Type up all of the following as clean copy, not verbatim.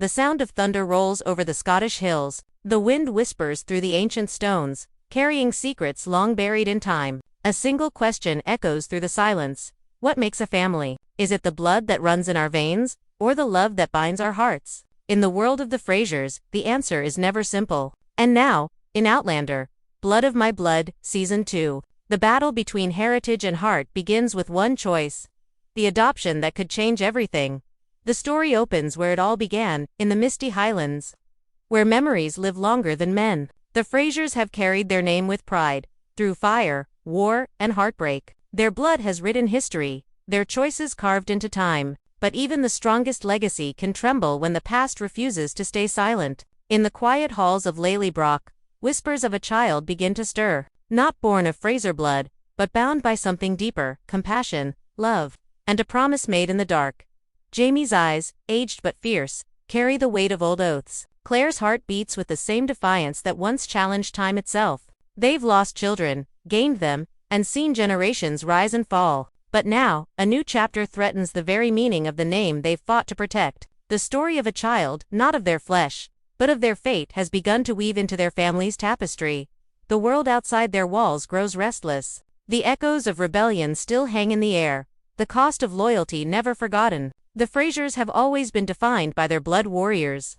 The sound of thunder rolls over the Scottish hills. The wind whispers through the ancient stones, carrying secrets long buried in time. A single question echoes through the silence. What makes a family? Is it the blood that runs in our veins, or the love that binds our hearts? In the world of the Frasers, the answer is never simple. And now, in Outlander, Blood of My Blood, Season 2, the battle between heritage and heart begins with one choice: the adoption that could change everything. The story opens where it all began, in the misty Highlands, where memories live longer than men. The Frasers have carried their name with pride, through fire, war, and heartbreak. Their blood has written history, their choices carved into time. But even the strongest legacy can tremble when the past refuses to stay silent. In the quiet halls of Lallybroch, whispers of a child begin to stir. Not born of Fraser blood, but bound by something deeper: compassion, love, and a promise made in the dark. Jamie's eyes, aged but fierce, carry the weight of old oaths. Claire's heart beats with the same defiance that once challenged time itself. They've lost children, gained them, and seen generations rise and fall. But now, a new chapter threatens the very meaning of the name they've fought to protect. The story of a child, not of their flesh, but of their fate, has begun to weave into their family's tapestry. The world outside their walls grows restless. The echoes of rebellion still hang in the air, the cost of loyalty never forgotten. The Frasers have always been defined by their blood warriors,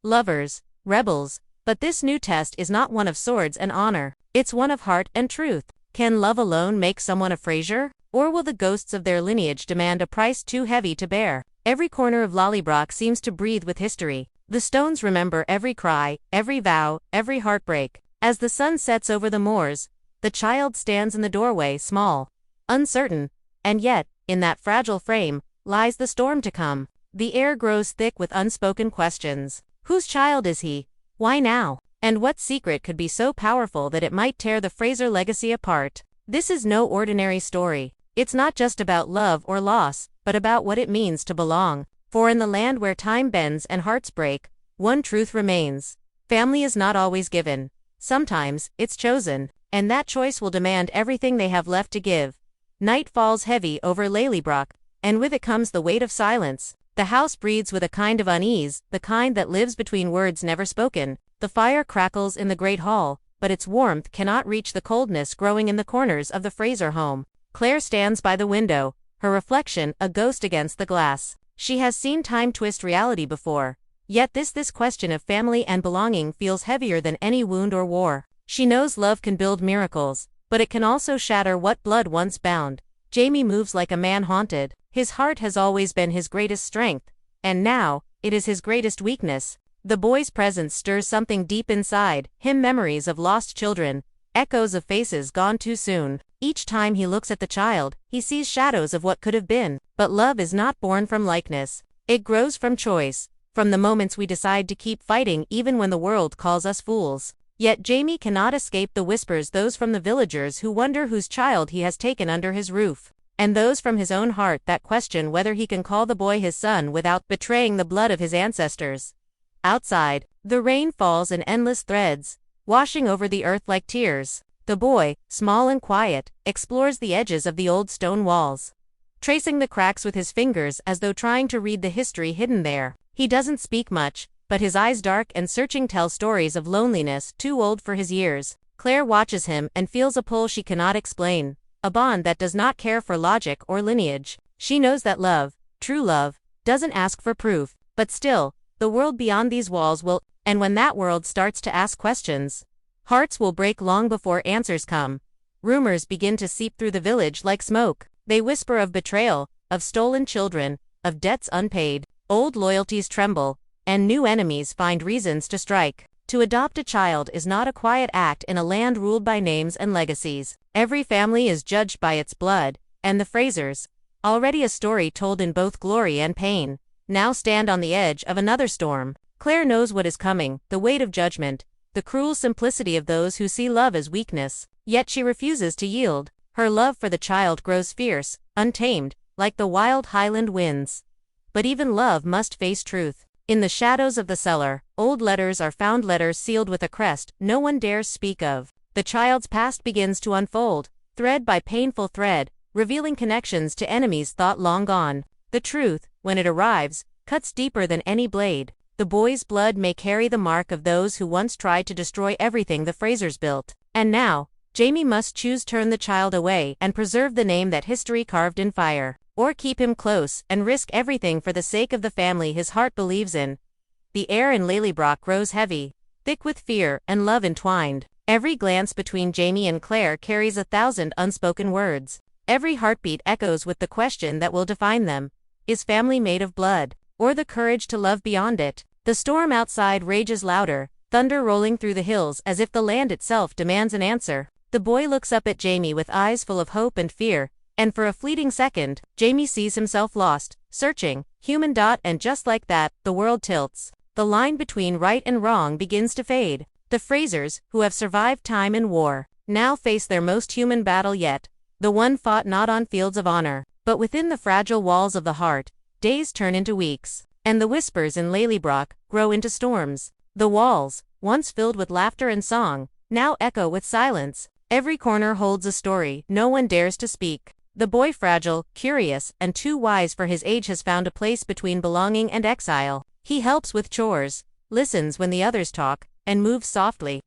lovers, rebels, but this new test is not one of swords and honor. It's one of heart and truth. Can love alone make someone a Fraser? Or will the ghosts of their lineage demand a price too heavy to bear? Every corner of Lallybroch seems to breathe with history. The stones remember every cry, every vow, every heartbreak. As the sun sets over the moors, the child stands in the doorway, small, uncertain, and yet, in that fragile frame, lies the storm to come. The air grows thick with unspoken questions. Whose child is he? Why now? And what secret could be so powerful that it might tear the Fraser legacy apart? This is no ordinary story. It's not just about love or loss, but about what it means to belong. For in the land where time bends and hearts break, one truth remains: family is not always given. Sometimes, it's chosen. And that choice will demand everything they have left to give. Night falls heavy over Lallybroch, and with it comes the weight of silence. The house breathes with a kind of unease, the kind that lives between words never spoken. The fire crackles in the great hall, but its warmth cannot reach the coldness growing in the corners of the Fraser home. Claire stands by the window, her reflection a ghost against the glass. She has seen time twist reality before, yet this question of family and belonging feels heavier than any wound or war. She knows love can build miracles, but it can also shatter what blood once bound. Jamie moves like a man haunted. His heart has always been his greatest strength, and now, it is his greatest weakness. The boy's presence stirs something deep inside him: memories of lost children, echoes of faces gone too soon. Each time he looks at the child, he sees shadows of what could have been. But love is not born from likeness. It grows from choice, from the moments we decide to keep fighting even when the world calls us fools. Yet Jamie cannot escape the whispers, those from the villagers who wonder whose child he has taken under his roof, and those from his own heart that question whether he can call the boy his son without betraying the blood of his ancestors. Outside, the rain falls in endless threads, washing over the earth like tears. The boy, small and quiet, explores the edges of the old stone walls, tracing the cracks with his fingers as though trying to read the history hidden there. He doesn't speak much, but his eyes, dark and searching, tell stories of loneliness too old for his years. Claire watches him and feels a pull she cannot explain, a bond that does not care for logic or lineage. She knows that love, true love, doesn't ask for proof, but still, the world beyond these walls will, and when that world starts to ask questions, hearts will break long before answers come. Rumors begin to seep through the village like smoke. They whisper of betrayal, of stolen children, of debts unpaid. Old loyalties tremble, and new enemies find reasons to strike. To adopt a child is not a quiet act in a land ruled by names and legacies. Every family is judged by its blood, and the Frasers, already a story told in both glory and pain, now stand on the edge of another storm. Claire knows what is coming: the weight of judgment, the cruel simplicity of those who see love as weakness. Yet she refuses to yield. Her love for the child grows fierce, untamed, like the wild Highland winds. But even love must face truth. In the shadows of the cellar, old letters are found, letters sealed with a crest no one dares speak of. The child's past begins to unfold, thread by painful thread, revealing connections to enemies thought long gone. The truth, when it arrives, cuts deeper than any blade. The boy's blood may carry the mark of those who once tried to destroy everything the Frasers built. And now, Jamie must choose: turn the child away and preserve the name that history carved in fire, or keep him close and risk everything for the sake of the family his heart believes in. The air in Lallybroch grows heavy, thick with fear and love entwined. Every glance between Jamie and Claire carries 1,000 unspoken words. Every heartbeat echoes with the question that will define them: is family made of blood, or the courage to love beyond it? The storm outside rages louder, thunder rolling through the hills as if the land itself demands an answer. The boy looks up at Jamie with eyes full of hope and fear, and for a fleeting second, Jamie sees himself lost, searching, human. And just like that, the world tilts. The line between right and wrong begins to fade. The Frasers, who have survived time and war, now face their most human battle yet, the one fought not on fields of honor, but within the fragile walls of the heart. Days turn into weeks, and the whispers in Lallybroch grow into storms. The walls, once filled with laughter and song, now echo with silence. Every corner holds a story no one dares to speak. The boy, fragile, curious, and too wise for his age, has found a place between belonging and exile. He helps with chores, listens when the others talk, and moves softly,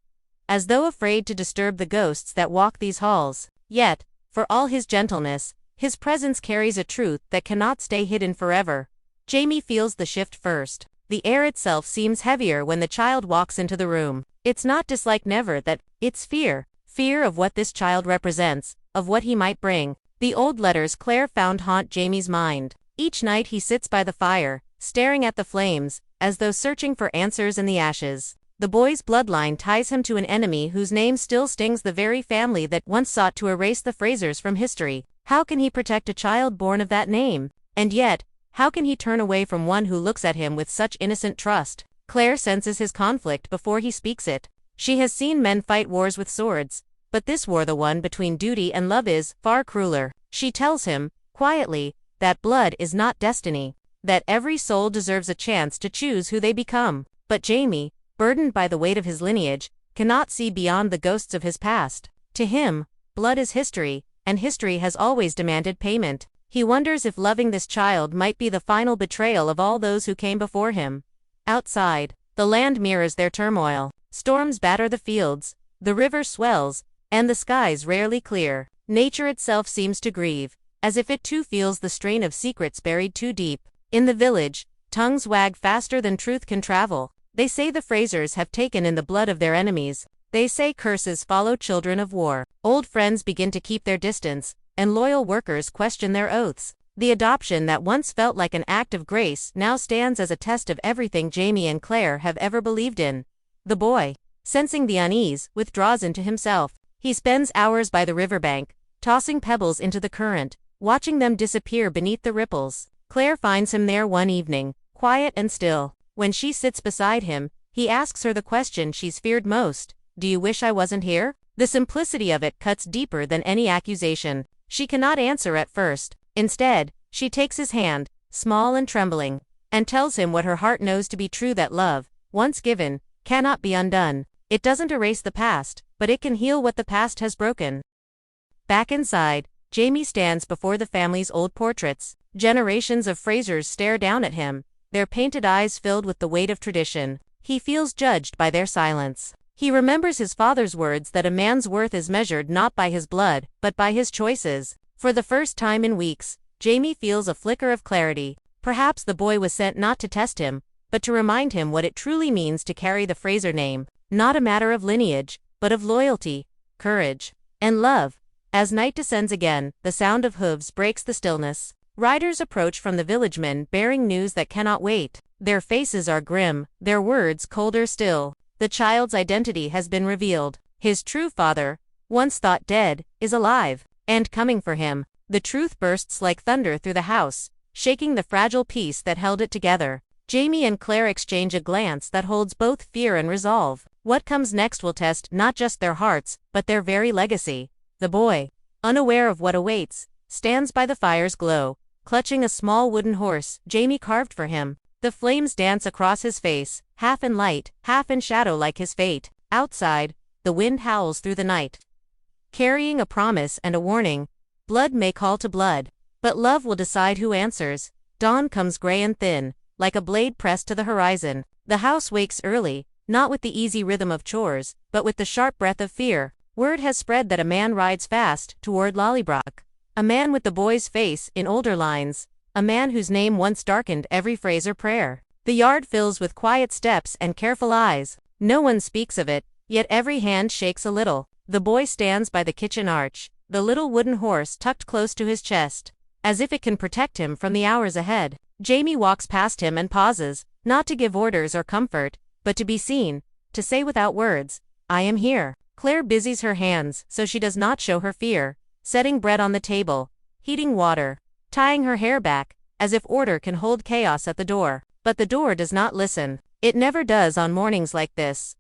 as though afraid to disturb the ghosts that walk these halls. Yet, for all his gentleness, his presence carries a truth that cannot stay hidden forever. Jamie feels the shift first. The air itself seems heavier when the child walks into the room. It's not dislike, never that, it's fear. Fear of what this child represents, of what he might bring. The old letters Claire found haunt Jamie's mind. Each night he sits by the fire, staring at the flames, as though searching for answers in the ashes. The boy's bloodline ties him to an enemy whose name still stings the very family that once sought to erase the Frasers from history. How can he protect a child born of that name? And yet, how can he turn away from one who looks at him with such innocent trust? Claire senses his conflict before he speaks it. She has seen men fight wars with swords, but this war, the one between duty and love, is far crueler. She tells him, quietly, that blood is not destiny, that every soul deserves a chance to choose who they become. But Jamie, burdened by the weight of his lineage, cannot see beyond the ghosts of his past. To him, blood is history, and history has always demanded payment. He wonders if loving this child might be the final betrayal of all those who came before him. Outside, the land mirrors their turmoil. Storms batter the fields, the river swells, and the skies rarely clear. Nature itself seems to grieve, as if it too feels the strain of secrets buried too deep. In the village, tongues wag faster than truth can travel. They say the Frasers have taken in the blood of their enemies. They say curses follow children of war. Old friends begin to keep their distance, and loyal workers question their oaths. The adoption that once felt like an act of grace now stands as a test of everything Jamie and Claire have ever believed in. The boy, sensing the unease, withdraws into himself. He spends hours by the riverbank, tossing pebbles into the current, watching them disappear beneath the ripples. Claire finds him there one evening, quiet and still. When she sits beside him, he asks her the question she's feared most: "Do you wish I wasn't here?" The simplicity of it cuts deeper than any accusation. She cannot answer at first. Instead, she takes his hand, small and trembling, and tells him what her heart knows to be true: that love, once given, cannot be undone. It doesn't erase the past, but it can heal what the past has broken. Back inside, Jamie stands before the family's old portraits. Generations of Frasers stare down at him, their painted eyes filled with the weight of tradition. He feels judged by their silence. He remembers his father's words that a man's worth is measured not by his blood, but by his choices. For the first time in weeks, Jamie feels a flicker of clarity. Perhaps the boy was sent not to test him, but to remind him what it truly means to carry the Fraser name. Not a matter of lineage, but of loyalty, courage, and love. As night descends again, the sound of hooves breaks the stillness. Riders approach from the villagemen bearing news that cannot wait. Their faces are grim, their words colder still. The child's identity has been revealed. His true father, once thought dead, is alive, and coming for him. The truth bursts like thunder through the house, shaking the fragile peace that held it together. Jamie and Claire exchange a glance that holds both fear and resolve. What comes next will test not just their hearts, but their very legacy. The boy, unaware of what awaits, stands by the fire's glow, clutching a small wooden horse Jamie carved for him. The flames dance across his face, half in light, half in shadow like his fate. Outside, the wind howls through the night, carrying a promise and a warning. Blood may call to blood, but love will decide who answers. Dawn comes gray and thin, like a blade pressed to the horizon. The house wakes early, not with the easy rhythm of chores, but with the sharp breath of fear. Word has spread that a man rides fast toward Lallybroch. A man with the boy's face in older lines. A man whose name once darkened every Fraser prayer. The yard fills with quiet steps and careful eyes. No one speaks of it, yet every hand shakes a little. The boy stands by the kitchen arch, the little wooden horse tucked close to his chest, as if it can protect him from the hours ahead. Jamie walks past him and pauses, not to give orders or comfort, but to be seen, to say without words, "I am here." Claire busies her hands so she does not show her fear, setting bread on the table, heating water, tying her hair back, as if order can hold chaos at the door. But the door does not listen. It never does on mornings like this.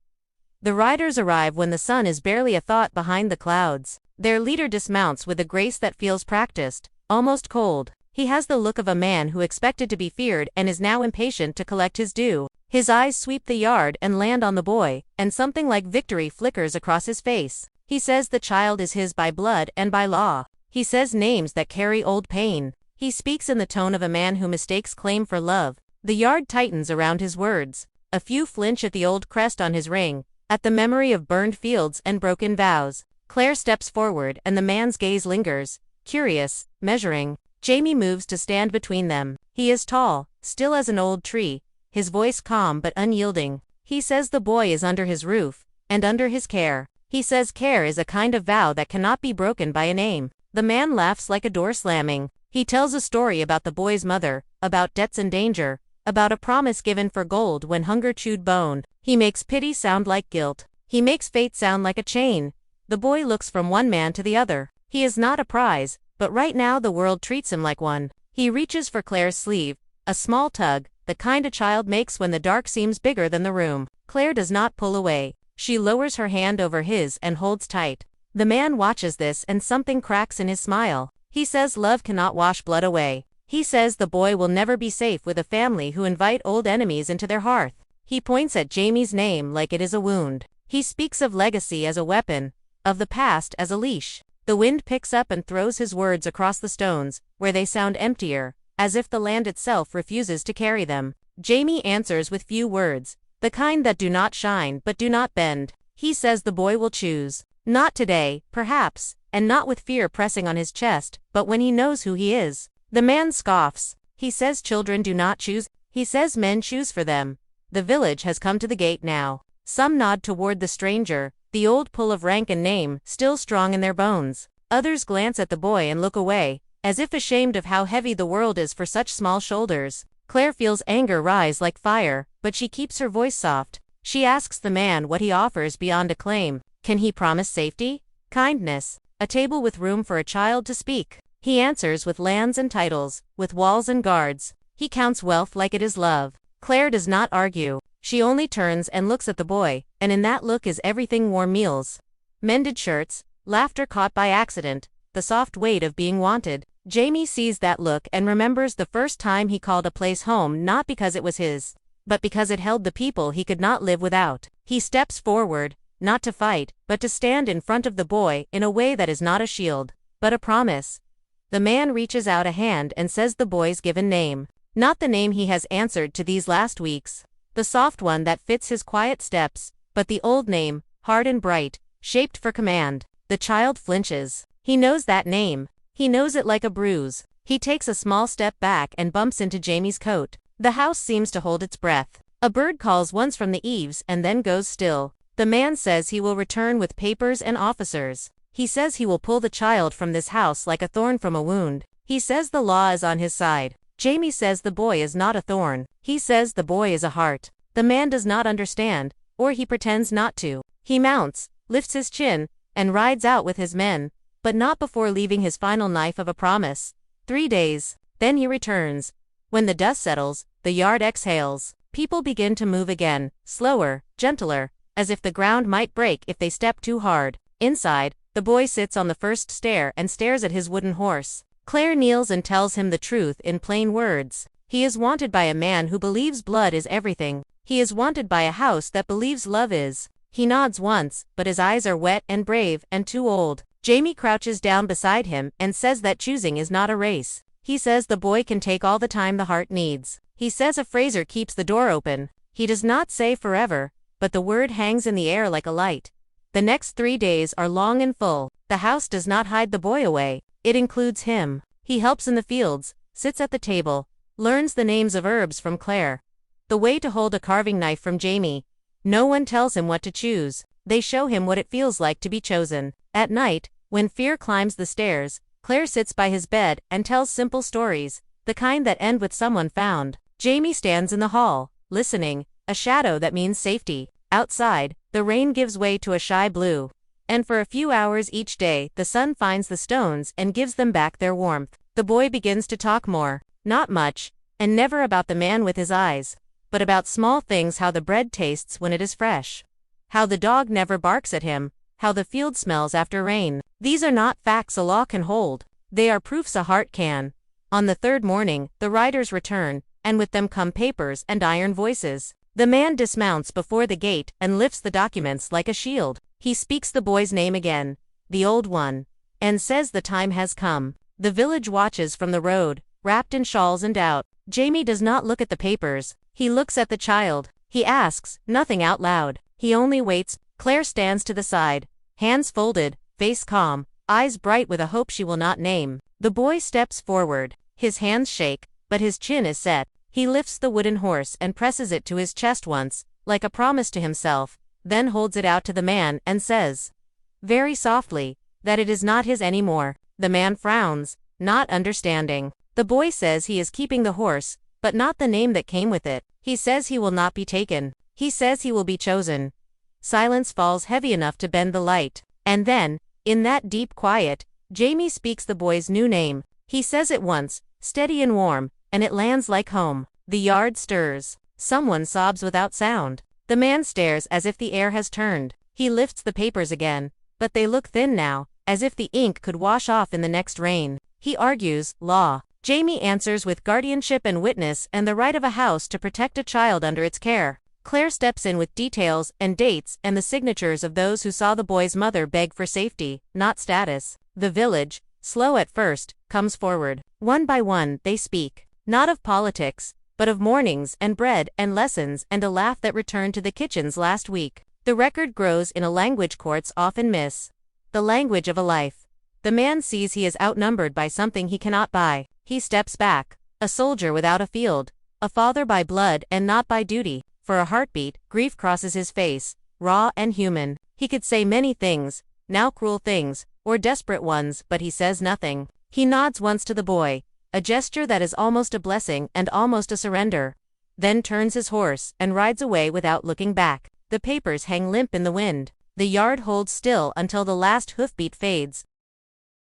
The riders arrive when the sun is barely a thought behind the clouds. Their leader dismounts with a grace that feels practiced, almost cold. He has the look of a man who expected to be feared and is now impatient to collect his due. His eyes sweep the yard and land on the boy, and something like victory flickers across his face. He says the child is his by blood and by law. He says names that carry old pain. He speaks in the tone of a man who mistakes claim for love. The yard tightens around his words. A few flinch at the old crest on his ring, at the memory of burned fields and broken vows. Claire steps forward and the man's gaze lingers, curious, measuring. Jamie moves to stand between them. He is tall, still as an old tree, his voice calm but unyielding. He says the boy is under his roof, and under his care. He says care is a kind of vow that cannot be broken by a name. The man laughs like a door slamming. He tells a story about the boy's mother, about debts and danger, about a promise given for gold when hunger chewed bone. He makes pity sound like guilt. He makes fate sound like a chain. The boy looks from one man to the other. He is not a prize, but right now the world treats him like one. He reaches for Claire's sleeve, a small tug, the kind a child makes when the dark seems bigger than the room. Claire does not pull away. She lowers her hand over his and holds tight. The man watches this and something cracks in his smile. He says love cannot wash blood away. He says the boy will never be safe with a family who invite old enemies into their hearth. He points at Jamie's name like it is a wound. He speaks of legacy as a weapon, of the past as a leash. The wind picks up and throws his words across the stones, where they sound emptier, as if the land itself refuses to carry them. Jamie answers with few words, the kind that do not shine but do not bend. He says the boy will choose. Not today, perhaps, and not with fear pressing on his chest, but when he knows who he is. The man scoffs. He says children do not choose. He says men choose for them. The village has come to the gate now. Some nod toward the stranger, the old pull of rank and name still strong in their bones. Others glance at the boy and look away, as if ashamed of how heavy the world is for such small shoulders. Claire feels anger rise like fire, but she keeps her voice soft. She asks the man what he offers beyond a claim. Can he promise safety? Kindness? A table with room for a child to speak? He answers with lands and titles, with walls and guards. He counts wealth like it is love. Claire does not argue. She only turns and looks at the boy, and in that look is everything: warm meals, mended shirts, laughter caught by accident, the soft weight of being wanted. Jamie sees that look and remembers the first time he called a place home, not because it was his, but because it held the people he could not live without. He steps forward, not to fight, but to stand in front of the boy in a way that is not a shield, but a promise. The man reaches out a hand and says the boy's given name. Not the name he has answered to these last weeks, the soft one that fits his quiet steps, but the old name, hard and bright, shaped for command. The child flinches. He knows that name. He knows it like a bruise. He takes a small step back and bumps into Jamie's coat. The house seems to hold its breath. A bird calls once from the eaves and then goes still. The man says he will return with papers and officers. He says he will pull the child from this house like a thorn from a wound. He says the law is on his side. Jamie says the boy is not a thorn. He says the boy is a heart. The man does not understand, or he pretends not to. He mounts, lifts his chin, and rides out with his men, but not before leaving his final knife of a promise. 3 days. Then he returns. When the dust settles, the yard exhales. People begin to move again, slower, gentler, as if the ground might break if they step too hard. Inside, the boy sits on the first stair and stares at his wooden horse. Claire kneels and tells him the truth in plain words. He is wanted by a man who believes blood is everything. He is wanted by a house that believes love is. He nods once, but his eyes are wet and brave and too old. Jamie crouches down beside him and says that choosing is not a race. He says the boy can take all the time the heart needs. He says a Fraser keeps the door open. He does not say forever, but the word hangs in the air like a light. The next 3 days are long and full. The house does not hide the boy away, it includes him. He helps in the fields, sits at the table, learns the names of herbs from Claire. The way to hold a carving knife from Jamie. No one tells him what to choose. They show him what it feels like to be chosen. At night, when fear climbs the stairs, Claire sits by his bed and tells simple stories, the kind that end with someone found. Jamie stands in the hall, listening, a shadow that means safety. Outside, the rain gives way to a shy blue. And for a few hours each day, the sun finds the stones and gives them back their warmth. The boy begins to talk more, not much, and never about the man with his eyes, but about small things, how the bread tastes when it is fresh, how the dog never barks at him, how the field smells after rain. These are not facts a law can hold. They are proofs a heart can. On the third morning, the riders return, and with them come papers and iron voices. The man dismounts before the gate and lifts the documents like a shield. He speaks the boy's name again, the old one, and says the time has come. The village watches from the road, wrapped in shawls and out. Jamie does not look at the papers. He looks at the child. He asks, nothing out loud. He only waits. Claire stands to the side, hands folded, face calm, eyes bright with a hope she will not name. The boy steps forward. His hands shake, but his chin is set. He lifts the wooden horse and presses it to his chest once, like a promise to himself, then holds it out to the man and says, very softly, that it is not his anymore. The man frowns, not understanding. The boy says he is keeping the horse, but not the name that came with it. He says he will not be taken. He says he will be chosen. Silence falls heavy enough to bend the light. And then, in that deep quiet, Jamie speaks the boy's new name. He says it once, steady and warm, and it lands like home. The yard stirs. Someone sobs without sound. The man stares as if the air has turned. He lifts the papers again, but they look thin now, as if the ink could wash off in the next rain. He argues, law. Jamie answers with guardianship and witness and the right of a house to protect a child under its care. Claire steps in with details and dates and the signatures of those who saw the boy's mother beg for safety, not status. The village, slow at first, comes forward. One by one, they speak. Not of politics, but of mornings and bread and lessons and a laugh that returned to the kitchens last week. The record grows in a language courts often miss. The language of a life. The man sees he is outnumbered by something he cannot buy. He steps back. A soldier without a field. A father by blood and not by duty. For a heartbeat, grief crosses his face, raw and human. He could say many things, now cruel things, or desperate ones, but he says nothing. He nods once to the boy, a gesture that is almost a blessing and almost a surrender. Then turns his horse and rides away without looking back. The papers hang limp in the wind. The yard holds still until the last hoofbeat fades.